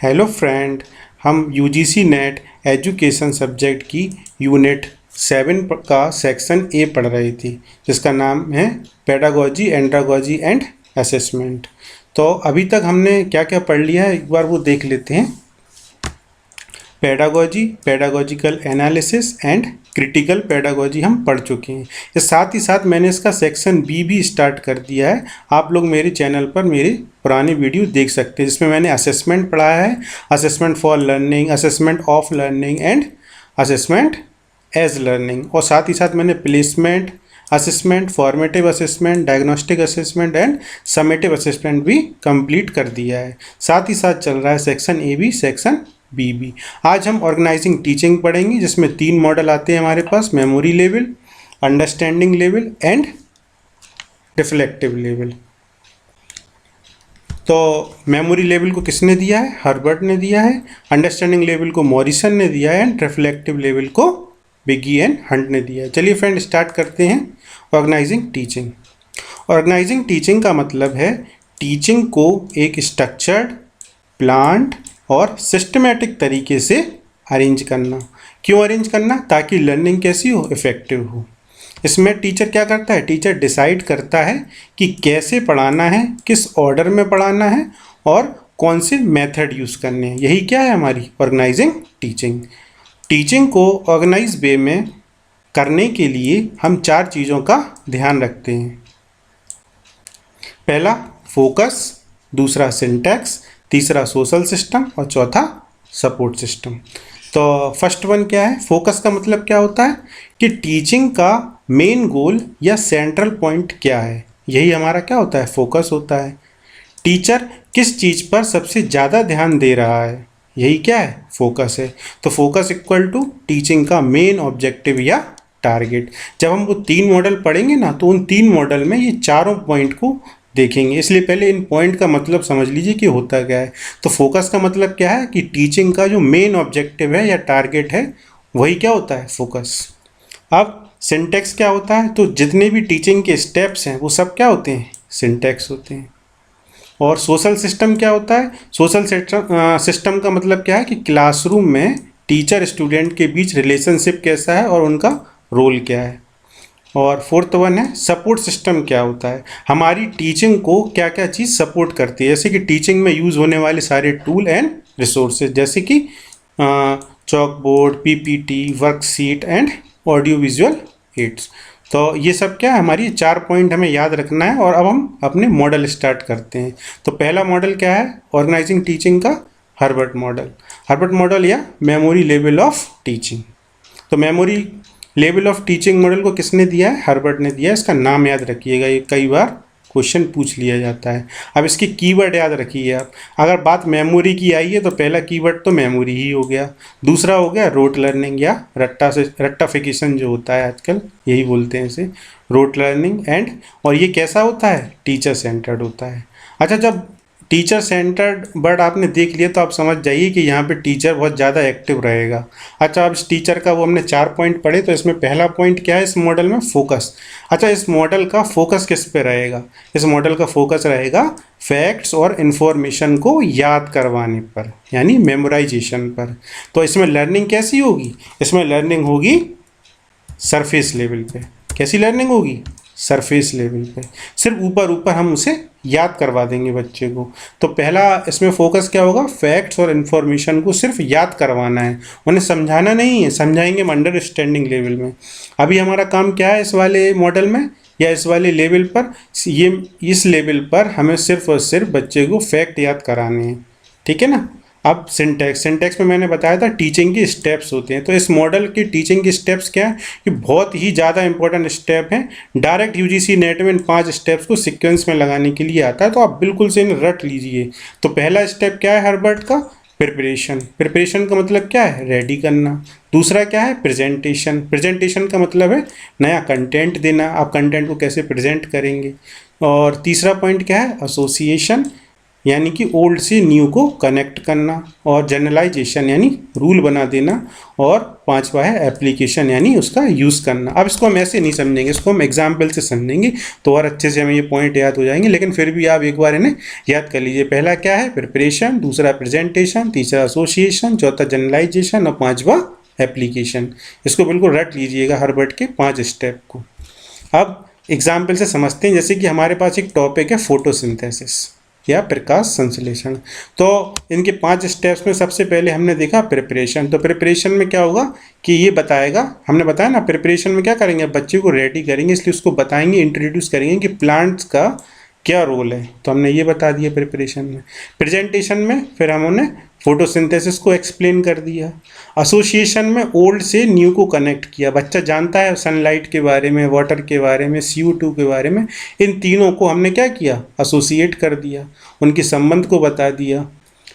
Hello friend, हम UGC net education subject की unit 7 का सेक्शन ए पढ़ रही थी, जिसका नाम है पेडागोजी, एंड्रागोजी एंड असेसमेंट। तो अभी तक हमने क्या क्या पढ़ लिया है, एक बार वो देख लेते हैं। Pedagogy, pedagogical analysis and critical pedagogy हम पढ़ चुके हैं। ये साथ ही साथ मैंने इसका सेक्शन बी भी स्टार्ट कर दिया है। आप लोग मेरे चैनल पर मेरी पुरानी वीडियो देख सकते हैं, जिसमें मैंने असेसमेंट पढ़ाया है, assessment for learning, assessment of learning and assessment as learning. और साथ ही साथ मैंने placement assessment, formative assessment, diagnostic assessment and summative assessment भी कंप्लीट कर दिया है। साथ ही साथ चल रहा है सेक्शन ए भी, सेक्शन बी भी। आज हम ऑर्गेनाइजिंग टीचिंग पढ़ेंगे, जिसमें 3 मॉडल आते हैं हमारे पास: memory level, understanding level and reflective level. तो मेमोरी लेवल को किसने दिया है? हर्बर्ट ने दिया है। अंडरस्टैंडिंग लेवल को मॉरिसन ने दिया है एंड रिफ्लेक्टिव लेवल को बिगी एंड हंट ने दिया है। चलिए फ्रेंड, स्टार्ट करते हैं ऑर्गेनाइजिंग टीचिंग। ऑर्गेनाइजिंग टीचिंग का मतलब है टीचिंग को एक स्ट्रक्चर्ड, प्लान्ड और सिस्टमेटिक तरीके से अरेंज करना। क्यों अरेंज करना? ताकि लर्निंग कैसी हो? इफ़ेक्टिव हो। इसमें टीचर क्या करता है? टीचर डिसाइड करता है कि कैसे पढ़ाना है, किस ऑर्डर में पढ़ाना है और कौन से मेथड यूज़ करने हैं। यही क्या है? हमारी ऑर्गेनाइजिंग टीचिंग। टीचिंग को ऑर्गेनाइज वे में करने के लिए हम 4 चीज़ों का ध्यान रखते हैं। पहला फोकस, दूसरा सिंटैक्स, तीसरा सोशल सिस्टम और चौथा सपोर्ट सिस्टम। तो फर्स्ट वन क्या है? फोकस का मतलब क्या होता है कि टीचिंग का मेन गोल या सेंट्रल पॉइंट क्या है, यही हमारा क्या होता है? फोकस होता है। टीचर किस चीज़ पर सबसे ज़्यादा ध्यान दे रहा है, यही क्या है? फोकस है। तो फोकस इक्वल टू टीचिंग का मेन ऑब्जेक्टिव या टारगेट। जब हम वो 3 मॉडल पढ़ेंगे ना, तो उन 3 मॉडल में ये चारों पॉइंट को देखेंगे। इसलिए पहले इन पॉइंट का मतलब समझ लीजिए कि होता क्या है। तो फोकस का मतलब क्या है कि टीचिंग का जो मेन ऑब्जेक्टिव है या टारगेट है, वही क्या होता है? फोकस। अब सिंटैक्स क्या होता है? तो जितने भी टीचिंग के स्टेप्स हैं वो सब क्या होते हैं? सिंटैक्स होते हैं। और सोशल सिस्टम क्या होता है? सोशल सिस्टम का मतलब क्या है कि क्लासरूम में टीचर स्टूडेंट के बीच रिलेशनशिप कैसा है और उनका रोल क्या है। और फोर्थ वन है सपोर्ट सिस्टम। क्या होता है? हमारी टीचिंग को क्या क्या चीज़ सपोर्ट करती है, जैसे कि टीचिंग में यूज़ होने वाले सारे टूल एंड रिसोर्सेज, जैसे कि chalk board, PPT, worksheet and audio visual aids. तो ये सब क्या है? हमारी 4 पॉइंट हमें याद रखना है। और अब हम अपने मॉडल स्टार्ट करते हैं। तो पहला मॉडल क्या है ऑर्गेनाइजिंग टीचिंग का? Herbert model. हर्बर्ट मॉडल या मेमोरी लेवल ऑफ टीचिंग। तो memory level of teaching model को किसने दिया है? हर्बर्ट ने दिया है। इसका नाम याद रखिएगा, ये कई बार क्वेश्चन पूछ लिया जाता है। अब इसके कीवर्ड याद रखिए आप। अगर बात मेमोरी की आई है तो पहला कीवर्ड तो मेमोरी ही हो गया। दूसरा हो गया रोट लर्निंग या रट्टाफिकेशन जो होता है आजकल, यही बोलते हैं इसे, रोट लर्निंग एंड। और ये कैसा होता है? टीचर सेंटर्ड होता है। अच्छा, जब टीचर सेंटर्ड वर्ड आपने देख लिया तो आप समझ जाइए कि यहाँ पे टीचर बहुत ज़्यादा एक्टिव रहेगा। अच्छा, अब इस टीचर का वो हमने 4 पॉइंट पढ़े, तो इसमें पहला पॉइंट क्या है इस मॉडल में? फोकस। अच्छा, इस मॉडल का फोकस किस पे रहेगा? इस मॉडल का फोकस रहेगा फैक्ट्स और इन्फॉर्मेशन को याद करवाने पर, यानी मेमोराइजेशन पर। तो इसमें लर्निंग कैसी होगी? इसमें लर्निंग होगी सरफेस लेवल पे। कैसी लर्निंग होगी? सरफेस लेवल पे। सिर्फ ऊपर ऊपर हम उसे याद करवा देंगे बच्चे को। तो पहला इसमें फोकस क्या होगा? फैक्ट्स और इन्फॉर्मेशन को सिर्फ याद करवाना है, उन्हें समझाना नहीं है। समझाएंगे हम अंडरस्टैंडिंग लेवल में। अभी हमारा काम क्या है इस वाले मॉडल में या इस वाले लेवल पर? ये इस लेवल पर हमें सिर्फ और सिर्फ बच्चे को फैक्ट याद कराने हैं, ठीक है ना। अब सिंटैक्स में मैंने बताया था टीचिंग के स्टेप्स होते हैं। तो इस मॉडल के टीचिंग के स्टेप्स क्या है कि बहुत ही ज़्यादा इंपॉर्टेंट स्टेप हैं। डायरेक्ट यूजीसी नेट में इन 5 स्टेप्स को सीक्वेंस में लगाने के लिए आता है, तो आप बिल्कुल से इन्हें रट लीजिए। तो पहला स्टेप क्या है हर्बर्ट का? प्रिपरेशन। प्रिपरेशन का मतलब क्या है? रेडी करना। दूसरा क्या है? प्रेजेंटेशन। प्रेजेंटेशन का मतलब है नया कंटेंट देना, आप कंटेंट को कैसे प्रेजेंट करेंगे। और तीसरा पॉइंट क्या है? एसोसिएशन। यानी कि ओल्ड से न्यू को कनेक्ट करना, और जनरलाइजेशन यानी रूल बना देना, और पांचवा है एप्लीकेशन यानी उसका यूज़ करना। अब इसको हम ऐसे नहीं समझेंगे, इसको हम एग्जाम्पल से समझेंगे तो और अच्छे से हमें ये पॉइंट याद हो जाएंगे, लेकिन फिर भी आप एक बार इन्हें याद कर लीजिए। पहला क्या है, प्रिपरेशन, दूसरा प्रेजेंटेशन, तीसरा एसोसिएशन, चौथा जनरलाइजेशन और पांचवा एप्लीकेशन। इसको बिल्कुल रट लीजिएगा हर्बर्ट के 5 स्टेप को। अब एग्जाम्पल से समझते हैं, जैसे कि हमारे पास एक टॉपिक है फोटोसिंथेसिस या प्रकाश संश्लेषण। तो इनके 5 स्टेप्स में सबसे पहले हमने देखा प्रिपरेशन। तो प्रिपरेशन में क्या होगा कि ये बताएगा, हमने बताया ना प्रिपरेशन में क्या करेंगे, बच्चे को रेडी करेंगे, इसलिए उसको बताएंगे, इंट्रोड्यूस करेंगे कि प्लांट्स का क्या रोल है, तो हमने ये बता दिया प्रिपरेशन में। प्रेजेंटेशन में फिर हमने फोटोसिंथेसिस को एक्सप्लेन कर दिया। एसोसिएशन में ओल्ड से न्यू को कनेक्ट किया, बच्चा जानता है सनलाइट के बारे में, वाटर के बारे में, CO2 के बारे में, इन तीनों को हमने क्या किया, एसोसिएट कर दिया, उनके संबंध को बता दिया,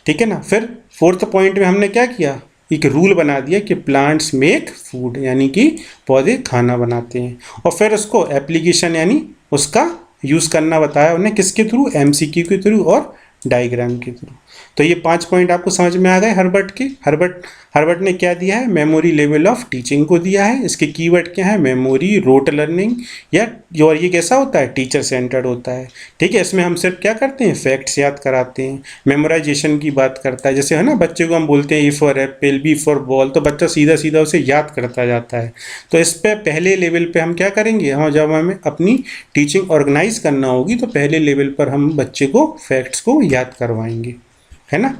ठीक है ना। फिर 4th पॉइंट में हमने क्या किया, एक रूल बना दिया कि प्लांट्स मेक फूड, यानी कि पौधे खाना बनाते हैं। और फिर उसको एप्लीकेशन यानी उसका यूज़ करना बताया उन्हें, किसके थ्रू, MCQ के थ्रू और डायग्राम के थ्रू। तो ये 5 पॉइंट आपको समझ में आ गए हर्बर्ट के। हर्बर्ट ने क्या दिया है, मेमोरी लेवल ऑफ टीचिंग को दिया है। इसके कीवर्ड क्या है, मेमोरी, रोट लर्निंग, या और ये कैसा होता है, टीचर सेंटर्ड होता है, ठीक है। इसमें हम सिर्फ क्या करते हैं, फैक्ट्स याद कराते हैं। मेमोराइजेशन की बात करता है, जैसे है ना बच्चे को हम बोलते हैं A for Apple, B for ball, तो बच्चा सीधा सीधा उसे याद करता जाता है। तो इस पे पहले लेवल पे हम क्या करेंगे, हाँ, जब हमें अपनी टीचिंग ऑर्गेनाइज करना होगी तो पहले लेवल पर हम बच्चे को फैक्ट्स को याद करवाएंगे, है ना।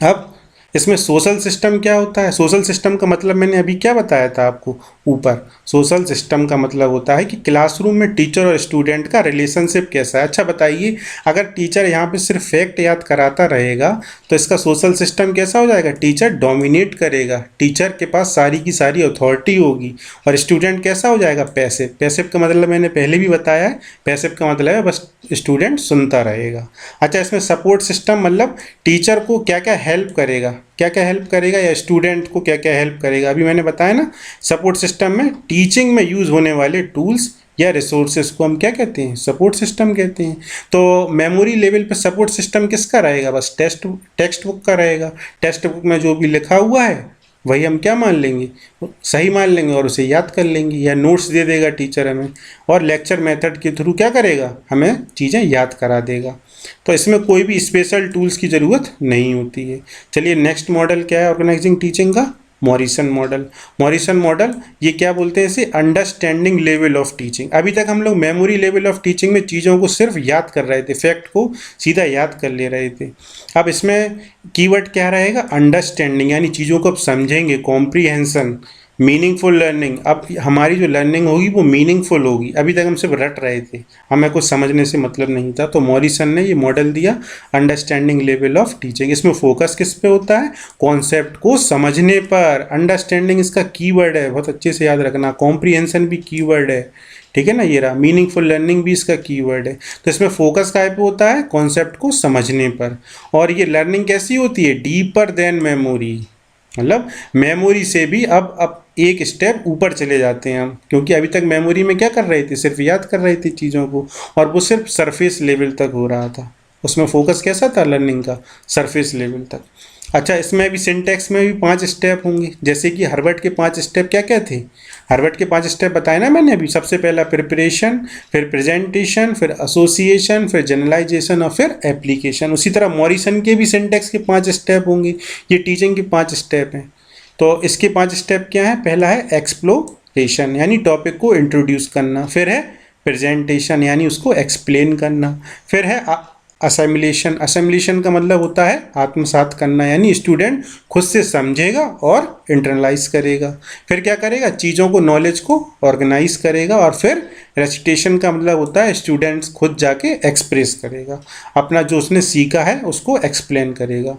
अब इसमें सोशल सिस्टम क्या होता है, सोशल सिस्टम का मतलब मैंने अभी क्या बताया था आपको ऊपर। सोशल सिस्टम का मतलब होता है कि क्लासरूम में टीचर और स्टूडेंट का रिलेशनशिप कैसा है। अच्छा बताइए, अगर टीचर यहाँ पे सिर्फ फैक्ट याद कराता रहेगा तो इसका सोशल सिस्टम कैसा हो जाएगा, टीचर डोमिनेट करेगा, टीचर के पास सारी की सारी अथॉरिटी होगी, और स्टूडेंट कैसा हो जाएगा, पैसिव। पैसिव का मतलब मैंने पहले भी बताया है, पैसिव का मतलब है बस स्टूडेंट सुनता रहेगा। अच्छा, इसमें सपोर्ट सिस्टम मतलब टीचर को क्या क्या हेल्प करेगा, क्या क्या हेल्प करेगा, या स्टूडेंट को क्या क्या हेल्प करेगा, अभी मैंने बताया ना। सपोर्ट सिस्टम में टीचिंग में यूज़ होने वाले टूल्स या रिसोर्सेज को हम क्या कहते हैं, सपोर्ट सिस्टम कहते हैं। तो मेमोरी लेवल पे सपोर्ट सिस्टम किसका रहेगा, बस टेक्स्ट बुक का रहेगा। टेक्स्ट बुक में जो भी लिखा हुआ है वही हम क्या मान लेंगे, सही मान लेंगे और उसे याद कर लेंगे, या नोट्स दे देगा टीचर हमें, और लेक्चर मेथड के थ्रू क्या करेगा, हमें चीज़ें याद करा देगा। तो इसमें कोई भी स्पेशल टूल्स की ज़रूरत नहीं होती है। चलिए नेक्स्ट मॉडल क्या है ऑर्गेनाइजिंग टीचिंग का, मॉरिसन मॉडल। मॉरिसन मॉडल ये क्या बोलते हैं इसे, अंडरस्टैंडिंग लेवल ऑफ टीचिंग। अभी तक हम लोग मेमोरी लेवल ऑफ टीचिंग में चीज़ों को सिर्फ याद कर रहे थे, फैक्ट को सीधा याद कर ले रहे थे। अब इसमें कीवर्ड क्या रहेगा, अंडरस्टैंडिंग, यानी चीज़ों को अब समझेंगे, कॉम्प्रीहेंशन, मीनिंगफुल लर्निंग। अब हमारी जो लर्निंग होगी वो मीनिंगफुल होगी, अभी तक हम सिर्फ रट रहे थे, हमें कुछ समझने से मतलब नहीं था। तो मॉरिसन ने ये मॉडल दिया अंडरस्टैंडिंग लेवल ऑफ टीचिंग। इसमें फोकस किस पे होता है, कॉन्सेप्ट को समझने पर। अंडरस्टैंडिंग इसका कीवर्ड है, बहुत अच्छे से याद रखना। कॉम्प्रीहेंशन भी कीवर्ड है, ठीक है ना, ये रहा। मीनिंगफुल लर्निंग भी इसका कीवर्ड है। तो इसमें फोकस काय पे होता है, कॉन्सेप्ट को समझने पर। और ये लर्निंग कैसी होती है, डीपर देन मेमोरी, मतलब मेमोरी से भी अब एक स्टेप ऊपर चले जाते हैं हम, क्योंकि अभी तक मेमोरी में क्या कर रहे थे, सिर्फ याद कर रहे थे चीज़ों को, और वो सिर्फ सरफेस लेवल तक हो रहा था। उसमें फोकस कैसा था लर्निंग का, सरफेस लेवल तक। अच्छा, इसमें भी सिंटैक्स में भी 5 स्टेप होंगे, जैसे कि हर्बर्ट के 5 स्टेप क्या क्या थे, हर्बर्ट के 5 स्टेप बताए ना मैंने अभी। सबसे पहला प्रिपरेशन, फिर प्रेजेंटेशन, फिर एसोसिएशन, फिर जनरलाइजेशन और फिर एप्लीकेशन। उसी तरह मॉरिसन के भी सिंटैक्स के 5 स्टेप होंगे, ये टीचिंग के 5 स्टेप हैं। तो इसके 5 स्टेप क्या है, पहला है एक्सप्लोरेशन, यानी टॉपिक को इंट्रोड्यूस करना, फिर है प्रेजेंटेशन यानी उसको एक्सप्लेन करना, फिर है असेमिलेशन। असेमिलेशन का मतलब होता है आत्मसात करना, यानी स्टूडेंट खुद से समझेगा और इंटरनलाइज करेगा। फिर क्या करेगा, चीज़ों को, नॉलेज को ऑर्गेनाइज करेगा। और फिर रेसिटेशन का मतलब होता है स्टूडेंट्स खुद जाके एक्सप्रेस करेगा, अपना जो उसने सीखा है उसको एक्सप्लेन करेगा।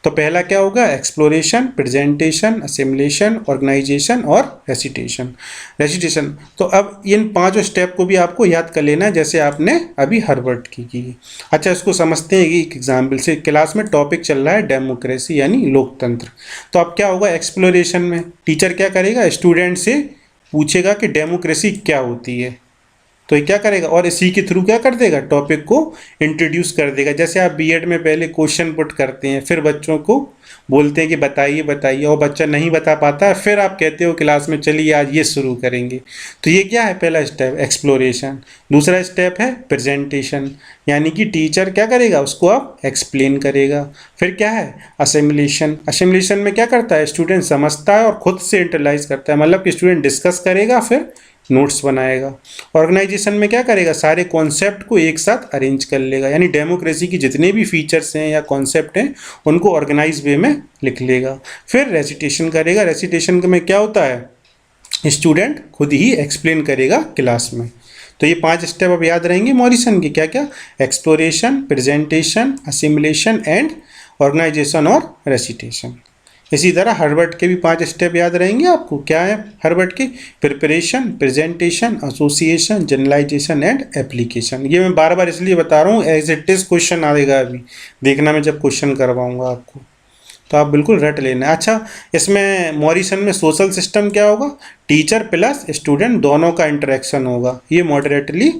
तो पहला क्या होगा, एक्सप्लोरेशन, प्रेजेंटेशन, असेमिलेशन, ऑर्गेनाइजेशन और रेसिटेशन। तो अब इन 5 स्टेप को भी आपको याद कर लेना है, जैसे आपने अभी हर्बर्ट की। अच्छा, इसको समझते हैं एक एग्जाम्पल से। क्लास में टॉपिक चल रहा है डेमोक्रेसी यानी लोकतंत्र। तो अब क्या होगा, एक्सप्लोरेशन में टीचर क्या करेगा, स्टूडेंट से पूछेगा कि डेमोक्रेसी क्या होती है। तो ये क्या करेगा और इसी के थ्रू क्या कर देगा, टॉपिक को इंट्रोड्यूस कर देगा। जैसे आप बीएड में पहले क्वेश्चन पुट करते हैं, फिर बच्चों को बोलते हैं कि बताइए बताइए, और बच्चा नहीं बता पाता है, फिर आप कहते हो क्लास में चलिए आज ये शुरू करेंगे। तो ये क्या है, पहला स्टेप एक्सप्लोरेशन। दूसरा स्टेप है प्रेजेंटेशन, यानी कि टीचर क्या करेगा, उसको आप एक्सप्लेन करेगा। फिर क्या है असिमुलेशन। असिमुलेशन में क्या करता है, स्टूडेंट समझता है और खुद से इंटरलाइज करता है, मतलब कि स्टूडेंट डिस्कस करेगा फिर नोट्स बनाएगा। ऑर्गेनाइजेशन में क्या करेगा, सारे कॉन्सेप्ट को एक साथ अरेंज कर लेगा, यानी डेमोक्रेसी की जितने भी फीचर्स हैं या कॉन्सेप्ट हैं उनको ऑर्गेनाइज वे में लिख लेगा। फिर रेसिटेशन करेगा। रेसिटेशन में क्या होता है, स्टूडेंट खुद ही एक्सप्लेन करेगा क्लास में। तो ये 5 स्टेप अब याद रहेंगे मॉरिसन के, क्या क्या, exploration, presentation, assimilation and organisation और रेसिटेशन। इसी तरह हर्बर्ट के भी 5 स्टेप याद रहेंगे आपको। क्या है हर्बर्ट के, preparation, presentation, association, generalisation and application. ये मैं बार बार इसलिए बता रहा हूँ, एज इट इज क्वेश्चन आएगा अभी, देखना मैं जब क्वेश्चन करवाऊंगा आपको, तो आप बिल्कुल रट लेना। अच्छा, इसमें मॉरिसन में सोशल सिस्टम क्या होगा, टीचर प्लस स्टूडेंट दोनों का इंटरेक्शन होगा, ये मॉडरेटली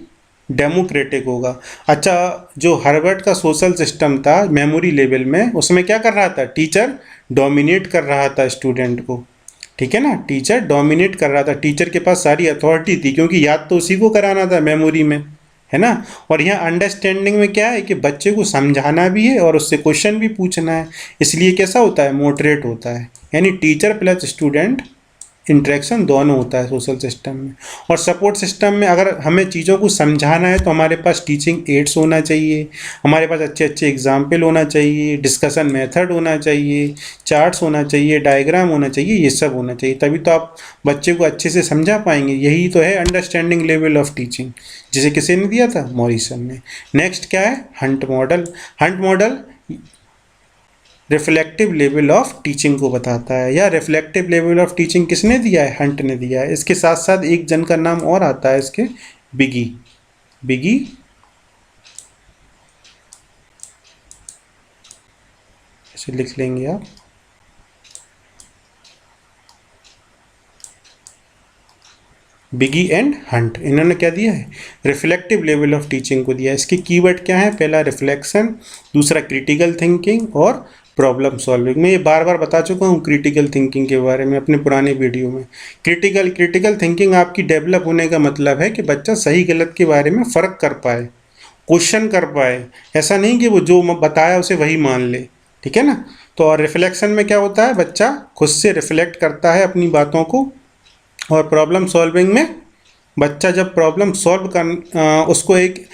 डेमोक्रेटिक होगा। अच्छा, जो हार्वर्ड का सोशल सिस्टम था मेमोरी लेवल में, उसमें क्या कर रहा था, टीचर डोमिनेट कर रहा था स्टूडेंट को, ठीक है ना, टीचर डोमिनेट कर रहा था, टीचर के पास सारी अथॉरिटी थी, क्योंकि याद तो उसी को कराना था मेमोरी में, है ना। और यहाँ अंडरस्टैंडिंग में क्या है कि बच्चे को समझाना भी है और उससे क्वेश्चन भी पूछना है, इसलिए कैसा होता है, मॉडरेट होता है, यानी टीचर प्लस स्टूडेंट इंटरेक्शन दोनों होता है सोशल सिस्टम में। और सपोर्ट सिस्टम में अगर हमें चीज़ों को समझाना है तो हमारे पास टीचिंग एड्स होना चाहिए, हमारे पास अच्छे अच्छे एग्जाम्पल होना चाहिए, डिस्कशन मेथड होना चाहिए, चार्ट्स होना चाहिए, डायग्राम होना चाहिए, ये सब होना चाहिए, तभी तो आप बच्चे को अच्छे से समझा पाएंगे। यही तो है अंडरस्टैंडिंग लेवल ऑफ टीचिंग, जिसे किसी ने दिया था, मॉरिसन ने। नेक्स्ट क्या है, Hunt model. Hunt model reflective level of teaching को बताता है, या रिफ्लेक्टिव लेवल ऑफ टीचिंग किसने दिया है, हंट ने दिया है। इसके साथ साथ एक जन का नाम और आता है इसके, बिगी। बिगी ऐसे लिख लेंगे आप, बिगी एंड हंट, इन्होंने क्या दिया है, रिफ्लेक्टिव लेवल ऑफ टीचिंग को दिया है। इसके कीवर्ड क्या है, पहला रिफ्लेक्शन, दूसरा क्रिटिकल थिंकिंग और प्रॉब्लम सॉल्विंग। मैं ये बार बार बता चुका हूँ क्रिटिकल थिंकिंग के बारे में अपने पुराने वीडियो में। क्रिटिकल थिंकिंग आपकी डेवलप होने का मतलब है कि बच्चा सही गलत के बारे में फ़र्क कर पाए, क्वेश्चन कर पाए, ऐसा नहीं कि वो जो बताया उसे वही मान ले, ठीक है ना। तो और रिफ्लेक्शन में क्या होता है, बच्चा खुद से रिफ्लेक्ट करता है अपनी बातों को। और प्रॉब्लम सॉल्विंग में बच्चा जब प्रॉब्लम सॉल्व कर उसको एक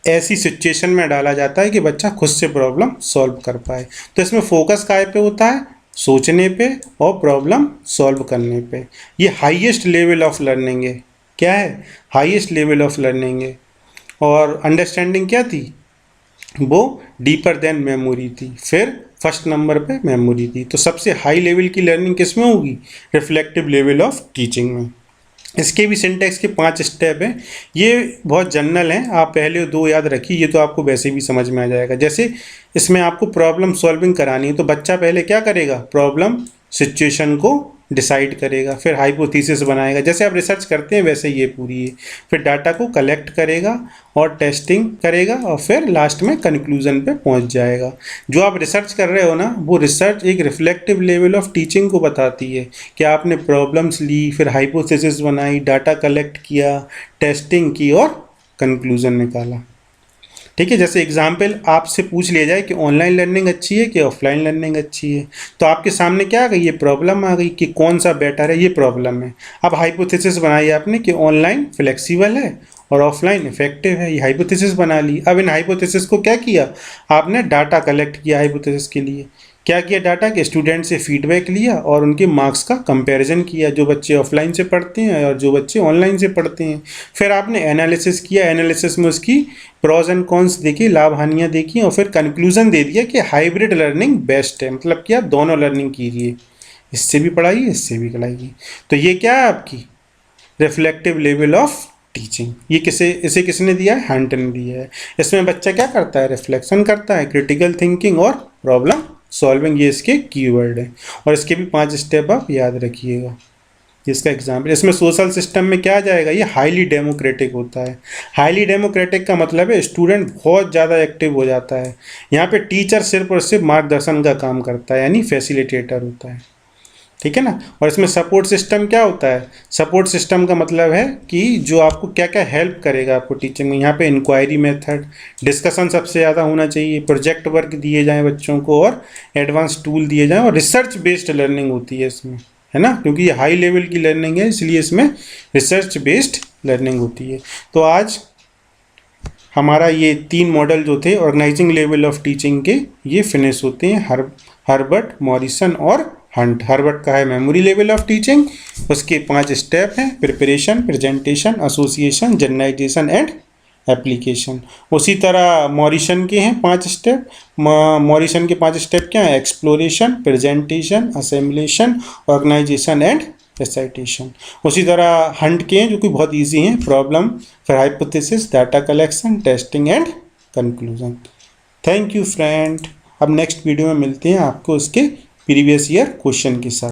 ऐसी सिचुएशन में डाला जाता है कि बच्चा खुद से प्रॉब्लम सॉल्व कर पाए। तो इसमें फोकस काय पे होता है, सोचने पे और प्रॉब्लम सॉल्व करने पे। ये हाईएस्ट लेवल ऑफ लर्निंग है, क्या है, हाईएस्ट लेवल ऑफ लर्निंग है। और अंडरस्टैंडिंग क्या थी, वो डीपर देन मेमोरी थी, फिर फर्स्ट नंबर पे मेमोरी थी। तो सबसे हाई लेवल की लर्निंग किस में होगी, रिफ्लेक्टिव लेवल ऑफ टीचिंग में। इसके भी सिंटेक्स के 5 स्टेप हैं, ये बहुत जनरल हैं, आप पहले 2 याद रखिए, ये तो आपको वैसे भी समझ में आ जाएगा। जैसे इसमें आपको प्रॉब्लम सॉल्विंग करानी है तो बच्चा पहले क्या करेगा, प्रॉब्लम सिचुएशन को डिसाइड करेगा, फिर हाइपोथेसिस बनाएगा, जैसे आप रिसर्च करते हैं वैसे ये पूरी है। फिर डाटा को कलेक्ट करेगा और टेस्टिंग करेगा और फिर लास्ट में कंक्लूजन पे पहुंच जाएगा। जो आप रिसर्च कर रहे हो ना, वो रिसर्च एक रिफ्लेक्टिव लेवल ऑफ टीचिंग को बताती है कि आपने प्रॉब्लम्स ली, फिर हाइपोथेसिस बनाई, डाटा कलेक्ट किया, टेस्टिंग की और कंक्लूजन निकाला, ठीक है। जैसे एग्जाम्पल आपसे पूछ लिया जाए कि ऑनलाइन लर्निंग अच्छी है कि ऑफलाइन लर्निंग अच्छी है, तो आपके सामने क्या आ गई, ये प्रॉब्लम आ गई कि कौन सा बेटर है, ये प्रॉब्लम है। अब हाइपोथेसिस बनाई आपने कि ऑनलाइन फ्लेक्सिबल है और ऑफलाइन इफेक्टिव है, ये हाइपोथेसिस बना ली। अब इन हाइपोथेसिस को क्या किया, आपने डाटा कलेक्ट किया हाइपोथेसिस के लिए। क्या किया, डाटा के स्टूडेंट से फीडबैक लिया और उनके मार्क्स का कंपैरिजन किया, जो बच्चे ऑफलाइन से पढ़ते हैं और जो बच्चे ऑनलाइन से पढ़ते हैं। फिर आपने एनालिसिस किया, एनालिसिस में उसकी प्रॉज एंड कॉन्स देखी, लाभ हानियाँ देखी और फिर कंक्लूजन दे दिया कि हाइब्रिड लर्निंग बेस्ट है, मतलब कि आप दोनों लर्निंग कीजिए, इससे भी पढ़ाइए इससे भी पढ़ाइए। तो ये क्या है आपकी रिफ्लेक्टिव लेवल ऑफ टीचिंग। ये इसे किसने दिया है, हंट ने दिया है। इसमें बच्चा क्या करता है, रिफ्लेक्शन करता है, क्रिटिकल थिंकिंग और प्रॉब्लम सॉल्विंग, ये इसके कीवर्ड है। और इसके भी 5 स्टेप आप याद रखिएगा। जिसका एग्जाम्पल, इसमें सोशल सिस्टम में क्या आ जाएगा, ये हाईली डेमोक्रेटिक होता है। हाईली डेमोक्रेटिक का मतलब है स्टूडेंट बहुत ज़्यादा एक्टिव हो जाता है। यहाँ पे टीचर सिर्फ और सिर्फ मार्गदर्शन का काम करता है, यानी फैसिलिटेटर होता है, ठीक है ना। और इसमें सपोर्ट सिस्टम क्या होता है, सपोर्ट सिस्टम का मतलब है कि जो आपको क्या क्या हेल्प करेगा आपको टीचिंग में। यहाँ पे इंक्वायरी मेथड, डिस्कशन सबसे ज़्यादा होना चाहिए, प्रोजेक्ट वर्क दिए जाएँ बच्चों को और एडवांस टूल दिए जाएँ, और रिसर्च बेस्ड लर्निंग होती है इसमें, है ना, क्योंकि ये हाई लेवल की लर्निंग है इसलिए इसमें रिसर्च बेस्ड लर्निंग होती है। तो आज हमारा ये 3 मॉडल जो थे ऑर्गेनाइजिंग लेवल ऑफ टीचिंग के, ये फिनिश होते हैं। हर्बर्ट, मॉरिसन और हंट। हर्बर्ट का है मेमोरी लेवल ऑफ टीचिंग, उसके 5 स्टेप हैं, preparation, presentation, association, generalisation and application. उसी तरह मॉरिसन के हैं 5 स्टेप। मॉरिसन के 5 स्टेप क्या है, एक्सप्लोरेशन, प्रेजेंटेशन, असेम्बलेशन, ऑर्गेनाइजेशन एंड रेसाइटेशन। उसी तरह हंट के हैं जो कि बहुत इजी हैं, प्रॉब्लम, फिर hypothesis, data collection, testing and conclusion. Thank you friend. अब नेक्स्ट वीडियो में मिलते हैं आपको उसके प्रीवियस ईयर क्वेश्चन के साथ।